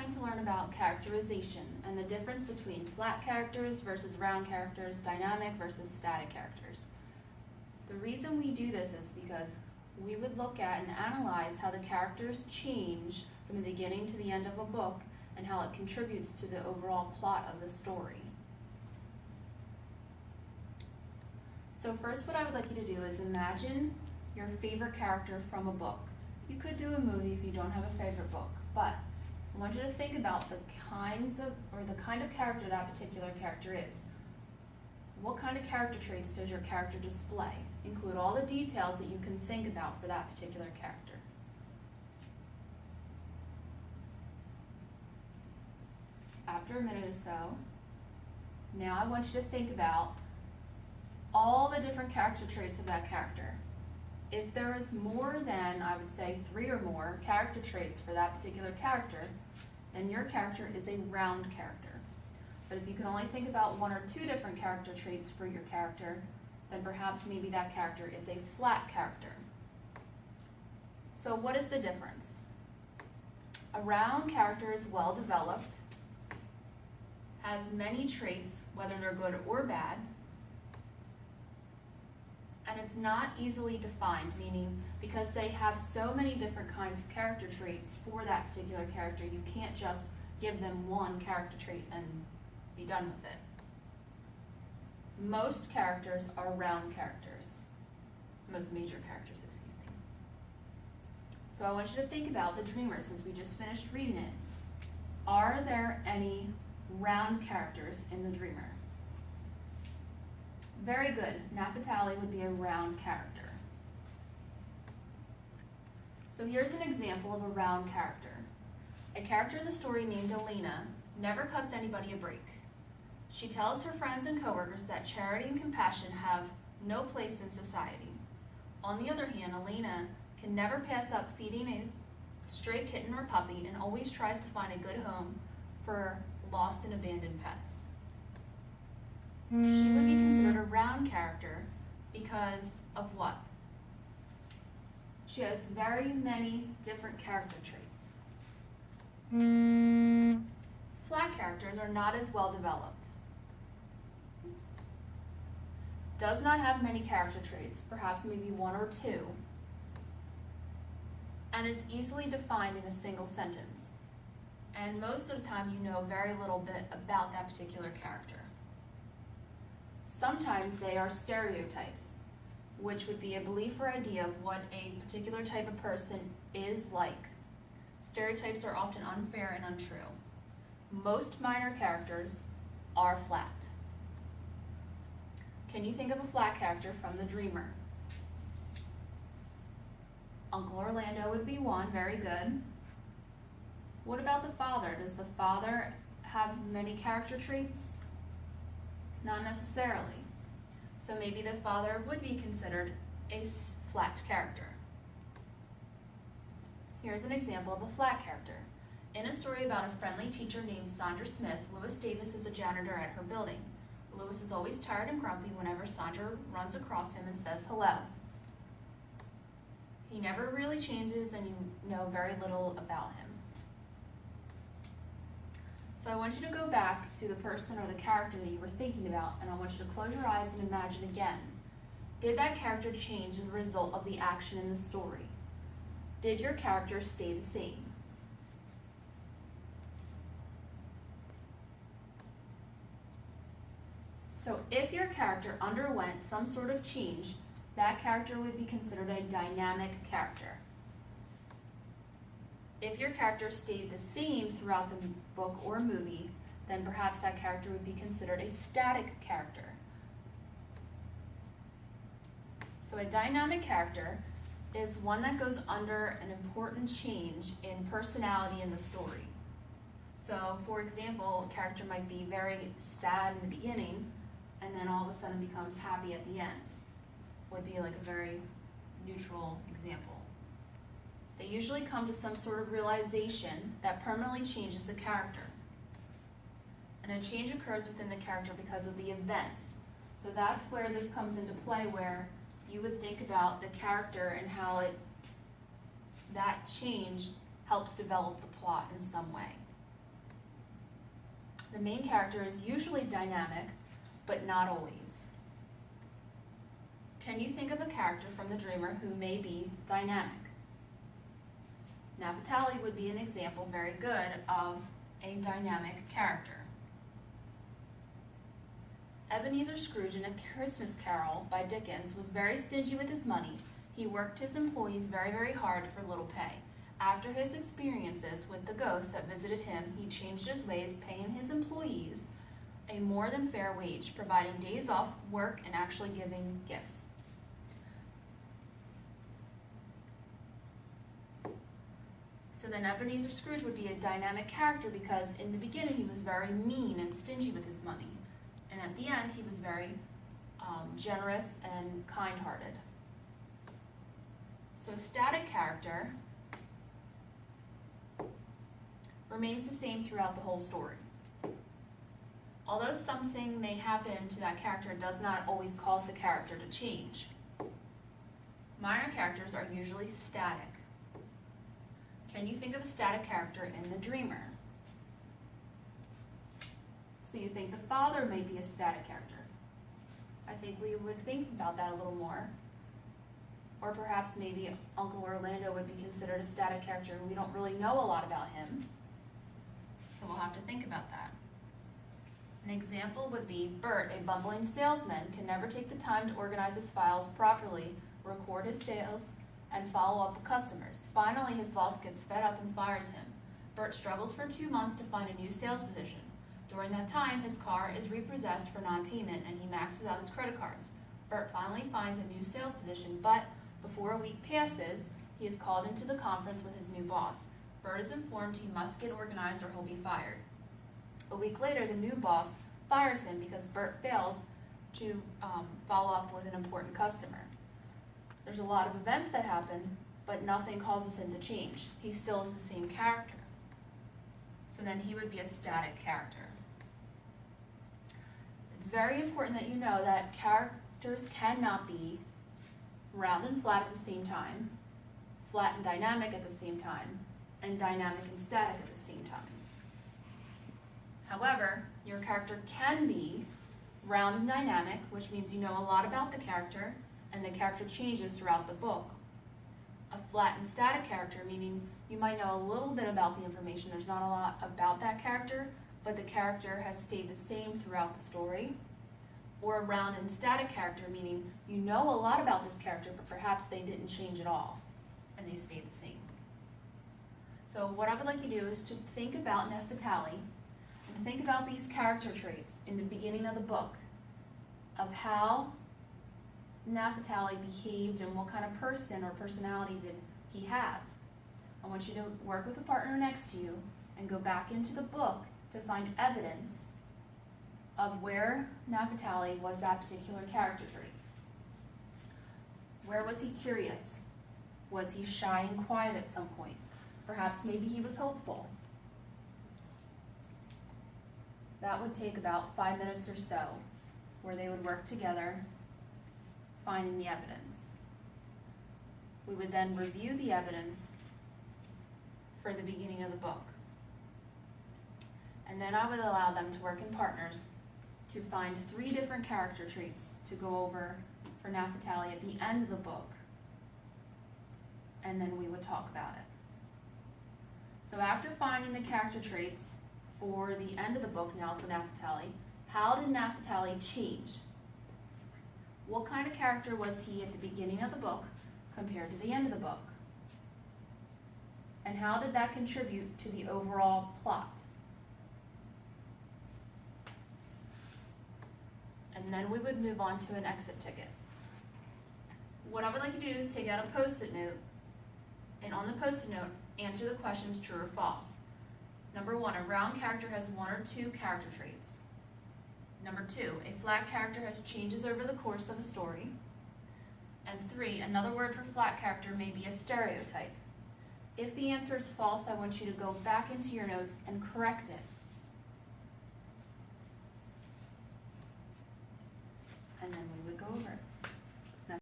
going to learn about characterization and the difference between flat characters versus round characters, dynamic versus static characters. The reason we do this is because we would look at and analyze how the characters change from the beginning to the end of a book and how it contributes to the overall plot of the story. So first, what I would like you to do is imagine your favorite character from a book. You could do a movie if you don't have a favorite book, but I want you to think about the kind of character that particular character is. What kind of character traits does your character display? Include all the details that you can think about for that particular character. After a minute or so, now I want you to think about all the different character traits of that character. If there is more than, I would say, 3 or more character traits for that particular character, then your character is a round character. But if you can only think about 1 or 2 different character traits for your character, then perhaps maybe that character is a flat character. So what is the difference? A round character is well developed, has many traits, whether they're good or bad, and it's not easily defined, meaning because they have so many different kinds of character traits for that particular character, you can't just give them one character trait and be done with it. Most characters are round characters. Most major characters, excuse me. So I want you to think about the Dreamer since we just finished reading it. Are there any round characters in the Dreamer? Very good. Naphtali would be a round character. So here's an example of a round character. A character in the story named Alina never cuts anybody a break. She tells her friends and coworkers that charity and compassion have no place in society. On the other hand, Alina can never pass up feeding a stray kitten or puppy and always tries to find a good home for lost and abandoned pets. She would be considered a round character because of what? She has very many different character traits. Flat characters are not as well developed. Does not have many character traits, perhaps maybe 1 or 2, and is easily defined in a single sentence. And most of the time you know very little bit about that particular character. Sometimes they are stereotypes, which would be a belief or idea of what a particular type of person is like. Stereotypes are often unfair and untrue. Most minor characters are flat. Can you think of a flat character from the Dreamer? Uncle Orlando would be one, very good. What about the father? Does the father have many character traits? Not necessarily. So maybe the father would be considered a flat character. Here's an example of a flat character. In a story about a friendly teacher named Sandra Smith, Louis Davis is a janitor at her building. Louis is always tired and grumpy whenever Sandra runs across him and says hello. He never really changes and you know very little about him. So I want you to go back to the person or the character that you were thinking about, and I want you to close your eyes and imagine again. Did that character change as a result of the action in the story? Did your character stay the same? So if your character underwent some sort of change, that character would be considered a dynamic character. If your character stayed the same throughout the book or movie, then perhaps that character would be considered a static character. So a dynamic character is one that goes under an important change in personality in the story. So, for example, a character might be very sad in the beginning, and then all of a sudden becomes happy at the end. Would be like a very neutral example. They usually come to some sort of realization that permanently changes the character. And a change occurs within the character because of the events. So that's where this comes into play, where you would think about the character and how that change helps develop the plot in some way. the main character is usually dynamic, but not always. Can you think of a character from The Dreamer who may be dynamic? Naphtali would be an example very good of a dynamic character. Ebenezer Scrooge in A Christmas Carol by Dickens was very stingy with his money. He worked his employees very, very hard for little pay. After his experiences with the ghost that visited him, he changed his ways, paying his employees a more than fair wage, providing days off work and actually giving gifts. So then Ebenezer Scrooge would be a dynamic character because in the beginning he was very mean and stingy with his money. And at the end he was very generous and kind-hearted. So a static character remains the same throughout the whole story. Although something may happen to that character, it does not always cause the character to change. Minor characters are usually static. Can you think of a static character in The Dreamer? So you think the father may be a static character. I think we would think about that a little more. Or perhaps maybe Uncle Orlando would be considered a static character and we don't really know a lot about him. So we'll have to think about that. An example would be Bert, a bumbling salesman, can never take the time to organize his files properly, record his sales, and follow up with customers. Finally, his boss gets fed up and fires him. Bert struggles for 2 months to find a new sales position. During that time, his car is repossessed for non-payment and he maxes out his credit cards. Bert finally finds a new sales position, but before a week passes, he is called into the conference with his new boss. Bert is informed he must get organized or he'll be fired. A week later, the new boss fires him because Bert fails to follow up with an important customer. There's a lot of events that happen, but nothing causes him to change. He still is the same character. So then he would be a static character. It's very important that you know that characters cannot be round and flat at the same time, flat and dynamic at the same time, and dynamic and static at the same time. However, your character can be round and dynamic, which means you know a lot about the character, and the character changes throughout the book. A flat and static character, meaning you might know a little bit about the information, there's not a lot about that character, but the character has stayed the same throughout the story. Or a round and static character, meaning you know a lot about this character, but perhaps they didn't change at all, and they stayed the same. So what I would like you to do is to think about Naphtali, and think about these character traits in the beginning of the book, of how Naphtali behaved and what kind of person or personality did he have. I want you to work with a partner next to you and go back into the book to find evidence of where Naphtali was that particular character trait. Where was he curious? Was he shy and quiet at some point? Perhaps maybe he was hopeful. That would take about 5 minutes or so, where they would work together finding the evidence. We would then review the evidence for the beginning of the book. And then I would allow them to work in partners to find 3 different character traits to go over for Naphtali at the end of the book. And then we would talk about it. So after finding the character traits for the end of the book now for Naphtali, how did Naphtali change? What kind of character was he at the beginning of the book compared to the end of the book? And how did that contribute to the overall plot? And then we would move on to an exit ticket. What I would like you to do is take out a Post-it note, and on the Post-it note, answer the questions true or false. Number 1, a round character has 1 or 2 character traits. Number 2, a flat character has changes over the course of a story. And 3, another word for flat character may be a stereotype. If the answer is false, I want you to go back into your notes and correct it.